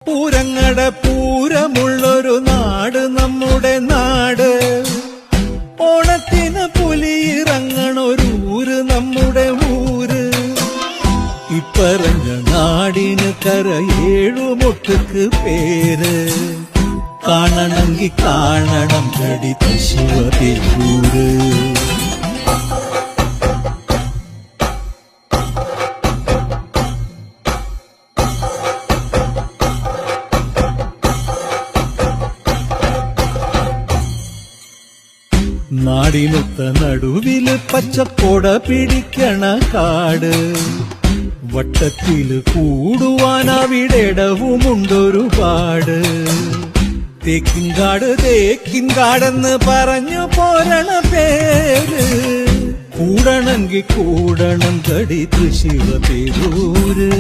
പൂരങ്ങട പൂരമുള്ളൊരു നാട് നമ്മുടെ നാട്. ഓണത്തിന് പുലിയിറങ്ങണൊരൂര് നമ്മുടെ ഊര്. ഇപ്പറഞ്ഞ നാടിന് കരയേഴുമൊട്ടുക്ക് പേര്. കാണണമെങ്കി കാണണം കടി തൃശ്ശിവപേരൂര്. നാടിനൊത്ത നടുവില് പച്ചക്കൊട പിടിക്കണ കാട്. വട്ടത്തില് കൂടുവാൻ അവിടെടവുമുണ്ടൊരുപാട്. തേക്കിൻകാട് തേക്കിൻകാടെന്ന് പറഞ്ഞു പോരണ പേര്. കൂടണമെങ്കി കൂടണം കടി തൃശ്ശിവപേരൂര്.